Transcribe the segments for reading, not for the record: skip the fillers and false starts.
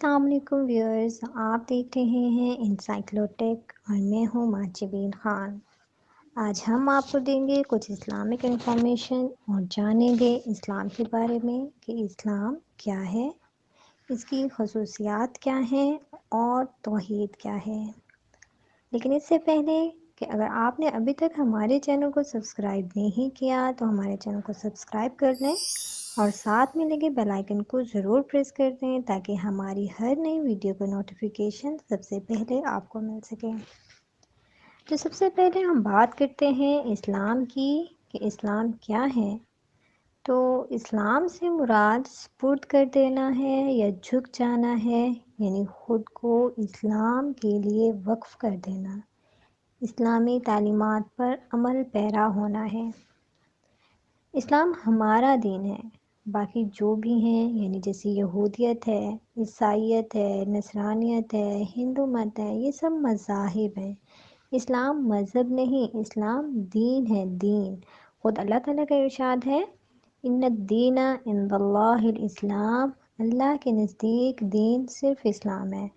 السلام علیکم ویورز، آپ دیکھ رہے ہیں انسائکلوٹیک اور میں ہوں ماجبین خان۔ آج ہم آپ کو دیں گے کچھ اسلامک انفارمیشن اور جانیں گے اسلام کے بارے میں کہ اسلام کیا ہے، اس کی خصوصیات کیا ہیں اور توحید کیا ہے۔ لیکن اس سے پہلے کہ اگر آپ نے ابھی تک ہمارے چینل کو سبسکرائب نہیں کیا تو ہمارے چینل کو سبسکرائب کر لیں اور ساتھ میں لگے بیل آئیکن کو ضرور پریس کر دیں تاکہ ہماری ہر نئی ویڈیو کا نوٹیفیکیشن سب سے پہلے آپ کو مل سکے۔ تو سب سے پہلے ہم بات کرتے ہیں اسلام کی کہ اسلام کیا ہے۔ تو اسلام سے مراد سپرد کر دینا ہے یا جھک جانا ہے، یعنی خود کو اسلام کے لیے وقف کر دینا، اسلامی تعلیمات پر عمل پیرا ہونا ہے۔ اسلام ہمارا دین ہے، باقی جو بھی ہیں یعنی جیسے یہودیت ہے، عیسائیت ہے، نصرانیت ہے، ہندو مت ہے، یہ سب مذاہب ہیں۔ اسلام مذہب نہیں، اسلام دین ہے، دین۔ خود اللہ تعالیٰ کا ارشاد ہے، ان الدین عند اللہ الاسلام، اللہ کے نزدیک دین صرف اسلام ہے۔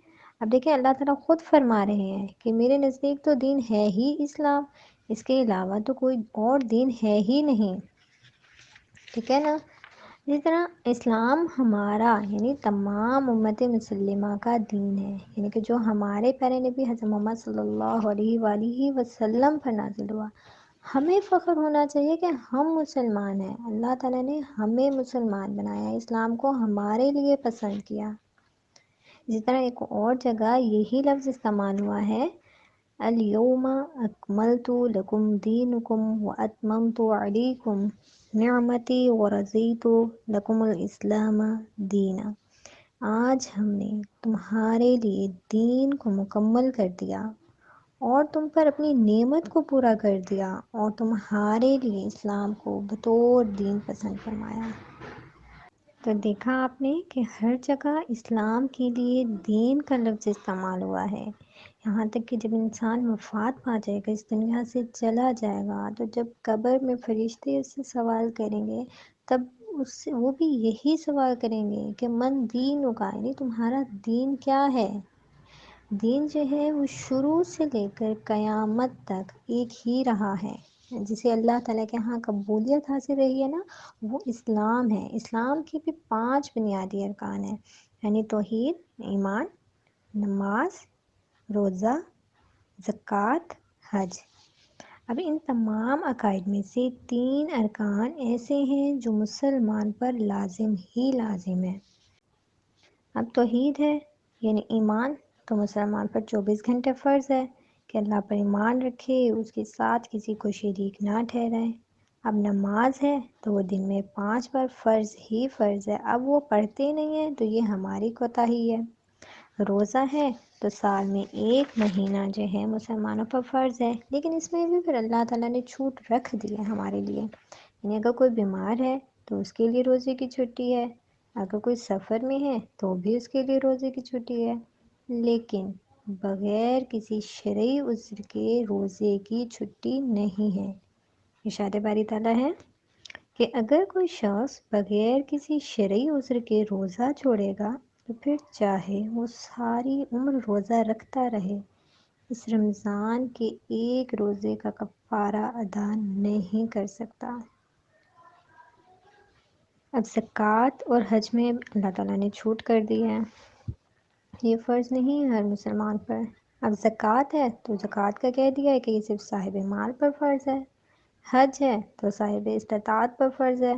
اب دیکھیں اللہ تعالیٰ خود فرما رہے ہیں کہ میرے نزدیک تو دین ہے ہی اسلام، اس کے علاوہ تو کوئی اور دین ہے ہی نہیں، ٹھیک ہے نا۔ اسی طرح اسلام ہمارا یعنی تمام امت مسلمہ کا دین ہے، یعنی کہ جو ہمارے پیارے نبی حضرت محمد صلی اللہ علیہ وآلہ وسلم پر نازل ہوا۔ ہمیں فخر ہونا چاہیے کہ ہم مسلمان ہیں، اللہ تعالیٰ نے ہمیں مسلمان بنایا، اسلام کو ہمارے لیے پسند کیا۔ اسی طرح ایک اور جگہ یہی لفظ استعمال ہوا ہے، الیوم اکملت لکم دینکم واتممت علیکم نعمتی ورضیت لکم الاسلام دینا۔ آج ہم نے تمہارے لیے دین کو مکمل کر دیا اور تم پر اپنی نعمت کو پورا کر دیا اور تمہارے لیے اسلام کو بطور دین پسند فرمایا۔ تو دیکھا آپ نے کہ ہر جگہ اسلام کے لیے دین کا لفظ استعمال ہوا ہے، یہاں تک کہ جب انسان وفات پا جائے گا، اس دنیا سے چلا جائے گا، تو جب قبر میں فرشتے اس سے سوال کریں گے تب اس سے وہ بھی یہی سوال کریں گے کہ من دین کا، یعنی تمہارا دین کیا ہے۔ دین جو ہے وہ شروع سے لے کر قیامت تک ایک ہی رہا ہے، جسے اللہ تعالیٰ کے ہاں قبولیت حاصل رہی ہے نا، وہ اسلام ہے۔ اسلام کی بھی 5 بنیادی ارکان ہیں، یعنی توحید، ایمان، نماز، روزہ، زکوٰۃ، حج۔ اب ان تمام عقائد میں سے 3 ارکان ایسے ہیں جو مسلمان پر لازم ہی لازم ہے۔ اب توحید ہے یعنی ایمان، تو مسلمان پر 24 گھنٹے فرض ہے کہ اللہ پر ایمان رکھے، اس کے ساتھ کسی کو شریک نہ ٹھہرائے۔ اب نماز ہے تو وہ دن میں 5 بار فرض ہی فرض ہے، اب وہ پڑھتے نہیں ہیں تو یہ ہماری کوتاہی ہے۔ روزہ ہے تو سال میں 1 مہینہ جو ہے مسلمانوں پر فرض ہے، لیکن اس میں بھی پھر اللہ تعالیٰ نے چھوٹ رکھ دی ہے ہمارے لیے، یعنی اگر کوئی بیمار ہے تو اس کے لیے روزے کی چھٹی ہے، اگر کوئی سفر میں ہے تو بھی اس کے لیے روزے کی چھٹی ہے، لیکن بغیر کسی شرعی عذر کے روزے کی چھٹی نہیں ہے۔ ارشاد باری تعالیٰ ہے کہ اگر کوئی شخص بغیر کسی شرعی عذر کے روزہ چھوڑے گا تو پھر چاہے وہ ساری عمر روزہ رکھتا رہے، اس رمضان کے ایک روزے کا کفارہ ادا نہیں کر سکتا۔ اب زکوٰۃ اور حج میں اللہ تعالیٰ نے چھوٹ کر دی ہے، یہ فرض نہیں ہے ہر مسلمان پر۔ اب زکوٰۃ ہے تو زکوٰۃ کا کہہ دیا ہے کہ یہ صرف صاحب مال پر فرض ہے۔ حج ہے تو صاحب استطاعت پر فرض ہے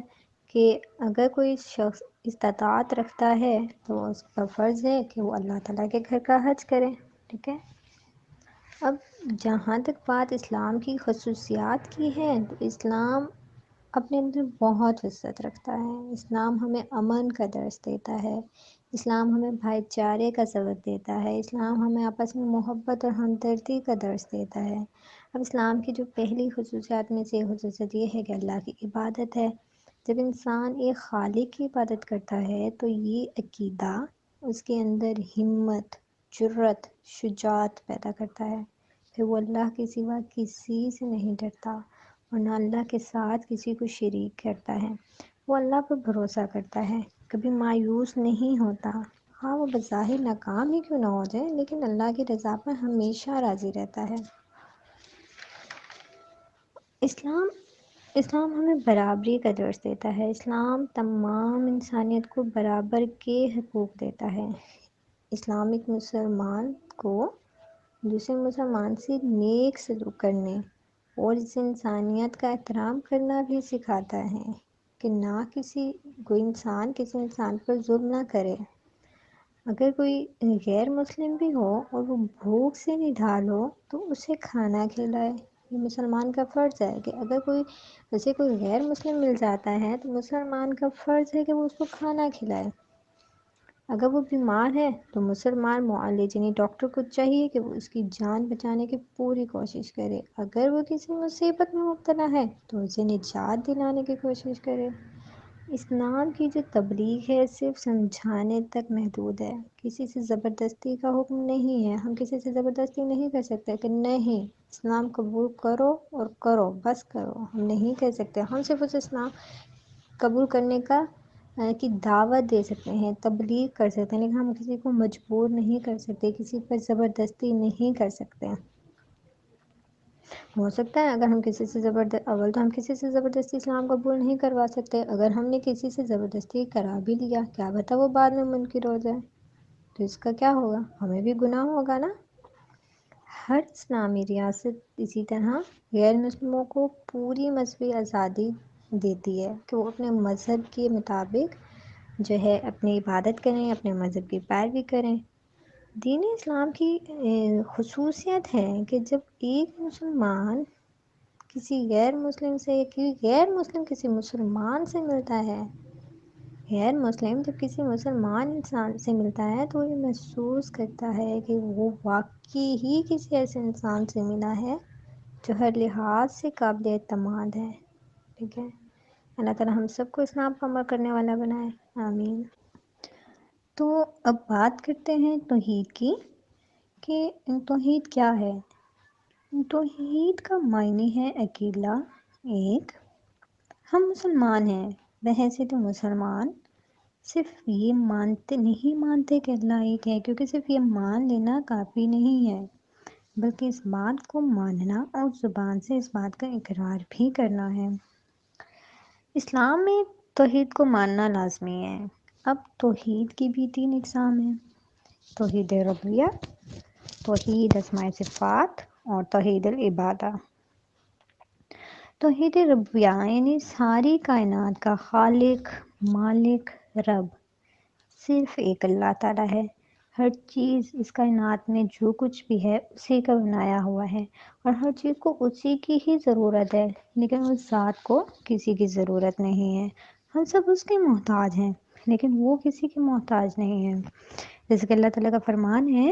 کہ اگر کوئی شخص استطاعت رکھتا ہے تو اس پر فرض ہے کہ وہ اللہ تعالیٰ کے گھر کا حج کرے، ٹھیک ہے۔ اب جہاں تک بات اسلام کی خصوصیات کی ہے تو اسلام اپنے اندر بہت وسعت رکھتا ہے۔ اسلام ہمیں امن کا درس دیتا ہے، اسلام ہمیں بھائی چارے کا سبق دیتا ہے، اسلام ہمیں آپس میں محبت اور ہمدردی کا درس دیتا ہے۔ اب اسلام کی جو پہلی خصوصیات میں سے خصوصیت یہ ہے کہ اللہ کی عبادت ہے۔ جب انسان ایک خالق کی عبادت کرتا ہے تو یہ عقیدہ اس کے اندر ہمت، جرأت، شجاعت پیدا کرتا ہے، پھر وہ اللہ کے سوا کسی سے نہیں ڈرتا اور نہ اللہ کے ساتھ کسی کو شریک کرتا ہے۔ وہ اللہ پر بھروسہ کرتا ہے، کبھی مایوس نہیں ہوتا، خواہ وہ بظاہر ناکام ہی کیوں نہ ہو جائے، لیکن اللہ کی رضا پر ہمیشہ راضی رہتا ہے۔ اسلام ہمیں برابری کا درس دیتا ہے۔ اسلام تمام انسانیت کو برابر کے حقوق دیتا ہے۔ اسلام ایک مسلمان کو دوسرے مسلمان سے نیک سلوک کرنے اور اس انسانیت کا احترام کرنا بھی سکھاتا ہے کہ نہ کوئی انسان کسی انسان پر ظلم نہ کرے۔ اگر کوئی غیر مسلم بھی ہو اور وہ بھوک سے نڈھال ہو تو اسے کھانا کھلائے۔ یہ مسلمان کا فرض ہے کہ اگر کوئی غیر مسلم مل جاتا ہے تو مسلمان کا فرض ہے کہ وہ اس کو کھانا کھلائے۔ اگر وہ بیمار ہے تو مسلمان معالج یعنی ڈاکٹر کو چاہیے کہ وہ اس کی جان بچانے کی پوری کوشش کرے۔ اگر وہ کسی مصیبت میں مبتلا ہے تو اسے نجات دلانے کی کوشش کرے۔ اسلام کی جو تبلیغ ہے صرف سمجھانے تک محدود ہے، کسی سے زبردستی کا حکم نہیں ہے۔ ہم کسی سے زبردستی نہیں کر سکتے کہ نہیں اسلام قبول کرو اور کرو، بس کرو، ہم نہیں کہہ سکتے۔ ہم صرف اس اسلام قبول کرنے کی دعوت دے سکتے ہیں، تبلیغ کر سکتے ہیں، لیکن ہم کسی کو مجبور نہیں کر سکتے، کسی پر زبردستی نہیں کر سکتے۔ ہو سکتا ہے اگر ہم کسی سے زبردستی اسلام قبول نہیں کروا سکتے، اگر ہم نے کسی سے زبردستی کرا بھی لیا، کیا پتہ وہ بعد میں منکر ہو جائے، تو اس کا کیا ہوگا؟ ہمیں بھی گناہ ہوگا نا۔ ہر اسلامی ریاست اسی طرح غیر مسلموں کو پوری مذہبی آزادی دیتی ہے کہ وہ اپنے مذہب کے مطابق جو ہے اپنی عبادت کریں، اپنے مذہب کی پیروی کریں۔ دین اسلام کی خصوصیت ہے کہ جب ایک مسلمان کسی غیر مسلم سے غیر مسلم کسی مسلمان سے ملتا ہے، غیر مسلم جب کسی مسلمان انسان سے ملتا ہے تو یہ محسوس کرتا ہے کہ وہ واقعی ہی کسی ایسے انسان سے ملا ہے جو ہر لحاظ سے قابل اعتماد ہے۔ ٹھیک ہے، اللہ تعالیٰ ہم سب کو اسلام پر عمل کرنے والا بنائے، آمین۔ تو اب بات کرتے ہیں توحید کی کہ توحید کیا ہے۔ توحید کا معنی ہے اکیلا ایک۔ ہم مسلمان ہیں، بحیثیت مسلمان صرف یہ نہیں مانتے کہ اللہ ایک ہے، کیونکہ صرف یہ مان لینا کافی نہیں ہے، بلکہ اس بات کو ماننا اور زبان سے اس بات کا اقرار بھی کرنا ہے۔ اسلام میں توحید کو ماننا لازمی ہے۔ اب توحید کی بھی 3 اقسام ہیں: توحید ربوبیہ، توحید اسماء صفات اور توحید العبادہ۔ توحید ربوبیہ یعنی ساری کائنات کا خالق، مالک، رب صرف ایک اللہ تعالیٰ ہے۔ ہر چیز اس کائنات میں جو کچھ بھی ہے اسی کا بنایا ہوا ہے اور ہر چیز کو اسی کی ہی ضرورت ہے، لیکن اس ذات کو کسی کی ضرورت نہیں ہے۔ ہم سب اس کے محتاج ہیں لیکن وہ کسی کے محتاج نہیں ہے۔ جیسے کہ اللہ تعالیٰ کا فرمان ہے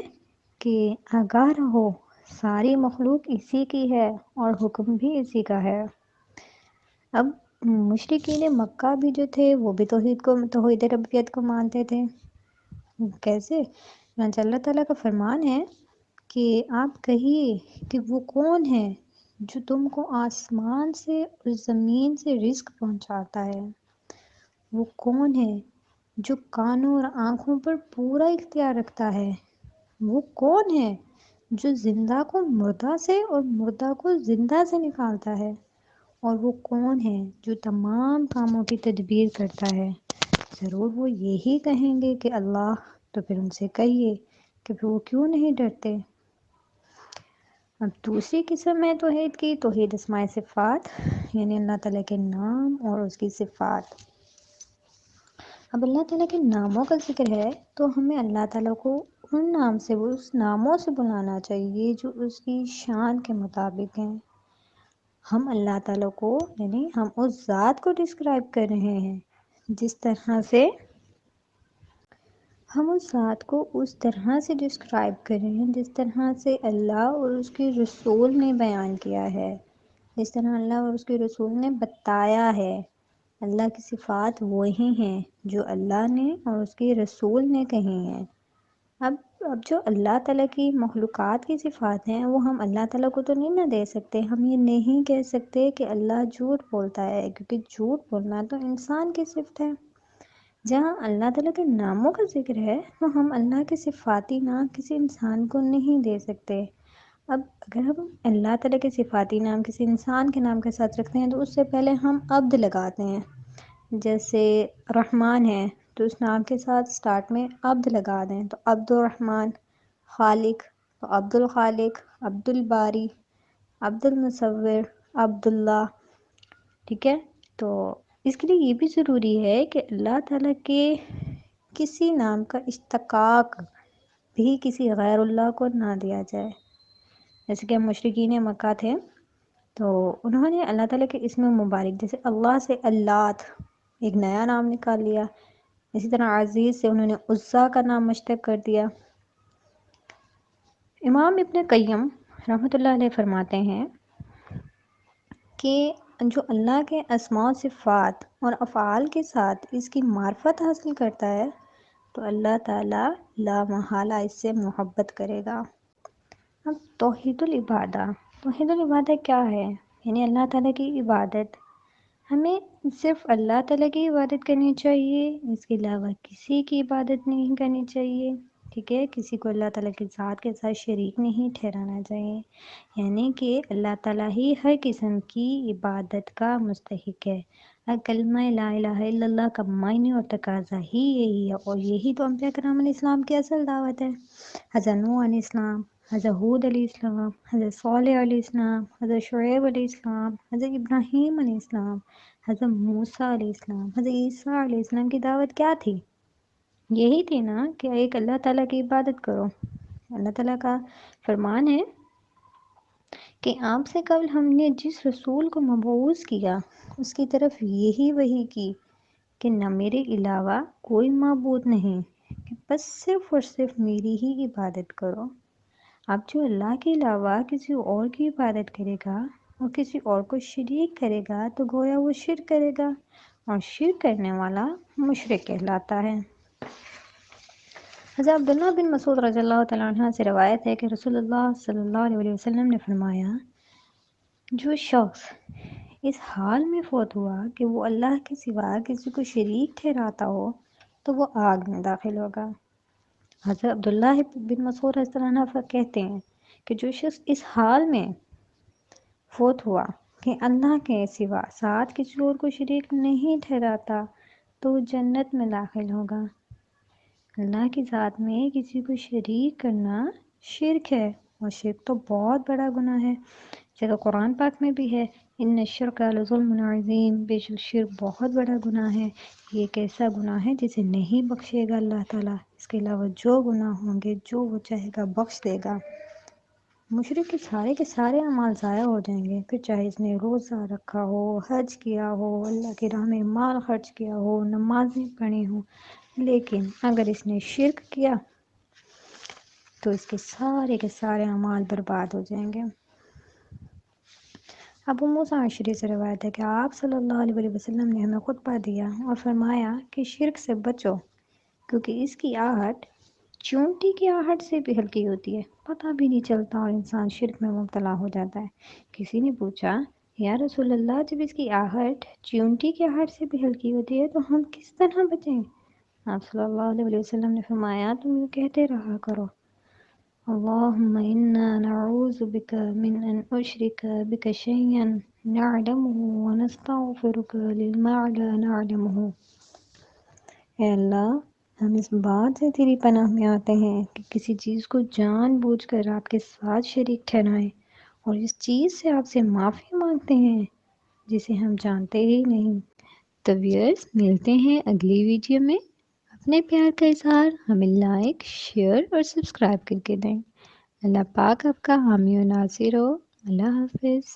کہ آگاہ رہو ساری مخلوق اسی کی ہے اور حکم بھی اسی کا ہے۔ اب مشرکین مکہ بھی جو تھے وہ بھی توحید ربوبیت کو مانتے تھے۔ کیسے؟ اللہ تعالیٰ کا فرمان ہے کہ آپ کہیے کہ وہ کون ہے جو تم کو آسمان سے اور زمین سے رزق پہنچاتا ہے؟ وہ کون ہے جو کانوں اور آنکھوں پر پورا اختیار رکھتا ہے؟ وہ کون ہے جو زندہ کو مردہ سے اور مردہ کو زندہ سے نکالتا ہے؟ اور وہ کون ہے جو تمام کاموں کی تدبیر کرتا ہے؟ ضرور وہ یہی کہیں گے کہ اللہ، تو پھر ان سے کہیے کہ پھر وہ کیوں نہیں ڈرتے۔ اب دوسری قسم ہے توحید کی، توحید اسماء صفات، یعنی اللہ تعالیٰ کے نام اور اس کی صفات۔ اب اللہ تعالیٰ کے ناموں کا ذکر ہے تو ہمیں اللہ تعالیٰ کو اس ناموں سے بلانا چاہیے جو اس کی شان کے مطابق ہیں۔ ہم اللہ تعالیٰ کو یعنی ہم اس ذات کو ڈسکرائب کر رہے ہیں جس طرح سے ڈسکرائب کر رہے ہیں جس طرح سے اللہ اور اس کے رسول نے بیان کیا ہے، جس طرح اللہ اور اس کے رسول نے بتایا ہے۔ اللہ کی صفات وہی ہیں جو اللہ نے اور اس کے رسول نے کہی ہیں۔ اب جو اللہ تعالیٰ کی مخلوقات کی صفات ہیں وہ ہم اللہ تعالیٰ کو تو نہیں نہ دے سکتے۔ ہم یہ نہیں کہہ سکتے کہ اللہ جھوٹ بولتا ہے، کیونکہ جھوٹ بولنا تو انسان کی صفت ہے۔ جہاں اللہ تعالیٰ کے ناموں کا ذکر ہے تو ہم اللہ کے صفاتی نام کسی انسان کو نہیں دے سکتے۔ اب اگر ہم اللہ تعالیٰ کے صفاتی نام کسی انسان کے نام کے ساتھ رکھتے ہیں تو اس سے پہلے ہم عبد لگاتے ہیں۔ جیسے رحمان ہے تو اس نام کے ساتھ سٹارٹ میں عبد لگا دیں تو عبد الرحمن۔ خالق تو عبد الخالق، عبد الباری، عبد المصور، عبد اللہ، ٹھیک ہے۔ تو اس کے لیے یہ بھی ضروری ہے کہ اللہ تعالیٰ کے کسی نام کا اشتقاق بھی کسی غیر اللہ کو نہ دیا جائے۔ جیسے کہ مشرکین مکہ تھے تو انہوں نے اللہ تعالیٰ کے اسم مبارک جیسے اللہ سے اللات ایک نیا نام نکال لیا، اسی طرح عزیز سے انہوں نے عزا کا نام مشتق کر دیا۔ امام ابن قیم رحمۃ اللہ علیہ فرماتے ہیں کہ جو اللہ کے اسماء و صفات اور افعال کے ساتھ اس کی معرفت حاصل کرتا ہے تو اللہ تعالیٰ لا محالہ اس سے محبت کرے گا۔ اب توحید العبادہ، توحید العبادہ کیا ہے؟ یعنی اللہ تعالیٰ کی عبادت۔ ہمیں صرف اللہ تعالیٰ کی عبادت کرنی چاہیے، اس کے علاوہ کسی کی عبادت نہیں کرنی چاہیے، ٹھیک ہے۔ کسی کو اللہ تعالیٰ کی ذات کے ساتھ شریک نہیں ٹھہرانا چاہیے، یعنی کہ اللہ تعالیٰ ہی ہر قسم کی عبادت کا مستحق ہے۔ کلمہ لا الہ الا اللہ کا معنی اور تقاضا ہی یہی ہے، اور یہی تو انبیاء کرام علیہ السلام کی اصل دعوت ہے۔ حضرت نوح علیہ السلام، حضرت ہود علیہ السلام، حضرت صالح علیہ السلام، حضرت شعیب علیہ السلام، حضرت ابراہیم علیہ السلام، حضرت موسیٰ علیہ السلام، حضرت عیسیٰ علیہ السلام کی دعوت کیا تھی؟ یہی تھی نا کہ ایک اللہ تعالیٰ کی عبادت کرو۔ اللہ تعالیٰ کا فرمان ہے کہ آپ سے قبل ہم نے جس رسول کو مبعوث کیا اس کی طرف یہی وحی کی کہ نہ میرے علاوہ کوئی معبود نہیں، کہ بس صرف اور صرف میری ہی عبادت کرو۔ اب جو اللہ کے علاوہ کسی اور کی عبادت کرے گا اور کسی اور کو شریک کرے گا تو گویا وہ شرک کرے گا، اور شرک کرنے والا مشرک کہلاتا ہے۔ حضرت عبداللہ بن مسعود رضی اللہ تعالیٰ عنہ سے روایت ہے کہ رسول اللہ صلی اللہ علیہ وسلم نے فرمایا، جو شخص اس حال میں فوت ہوا کہ وہ اللہ کے سوا کسی کو شریک ٹھہراتا ہو تو وہ آگ میں داخل ہوگا۔ حضرت عبداللہ بن مسعود رضی اللہ عنہ کہتے ہیں کہ جو شخص اس حال میں فوت ہوا کہ اللہ کے سوا ساتھ کسی اور کو شریک نہیں ٹھہراتا تو وہ جنت میں داخل ہوگا۔ اللہ کی ذات میں کسی کو شریک کرنا شرک ہے، اور شرک تو بہت بڑا گناہ ہے، جیسے قرآن پاک میں بھی ہے، ان الشرک لظلم عظیم، بے شک شرک بہت بڑا گناہ ہے۔ یہ ایک ایسا گناہ ہے جسے نہیں بخشے گا اللہ تعالیٰ، اس کے علاوہ جو گناہ ہوں گے جو وہ چاہے گا بخش دے گا۔ مشرک کے سارے اعمال ضائع ہو جائیں گے، پھر چاہے اس نے روزہ رکھا ہو، حج کیا ہو، اللہ کی راہ میں مال خرچ کیا ہو، نمازیں پڑھی ہوں، لیکن اگر اس نے شرک کیا تو اس کے سارے اعمال برباد ہو جائیں گے۔ ابو موسیٰ اشعری سے روایت ہے کہ آپ صلی اللہ علیہ وسلم نے ہمیں خطبہ دیا اور فرمایا کہ شرک سے بچو، کیونکہ اس کی آہٹ چونٹی کی آہٹ سے بھی ہلکی ہوتی ہے، پتہ بھی نہیں چلتا اور انسان شرک میں مبتلا ہو جاتا ہے۔ کسی نے پوچھا، یا رسول اللہ، جب اس کی آہٹ چونٹی کی آہٹ سے بھی ہلکی ہوتی ہے تو ہم کس طرح بچیں؟ آپ صلی اللہ علیہ وسلم نے فرمایا، تم یوں کہتے رہا کرو، اللہم انا نعوذ بک من ان اشرک بک شیئا نعلمہ ونستغفرک لما لا نعلمہ۔ اے اللہ، ہم اس بات سے تیری پناہ میں آتے ہیں کہ کسی چیز کو جان بوجھ کر آپ کے ساتھ شریک ٹھہرائیں، اور اس چیز سے آپ سے معافی مانگتے ہیں جسے ہم جانتے ہی نہیں۔ تو ویئرز، ملتے ہیں اگلی ویڈیو میں۔ اپنے پیار کا اظہار ہمیں لائک، شیئر اور سبسکرائب کر کے دیں۔ اللہ پاک آپ کا حامی و ناصر ہو۔ اللہ حافظ۔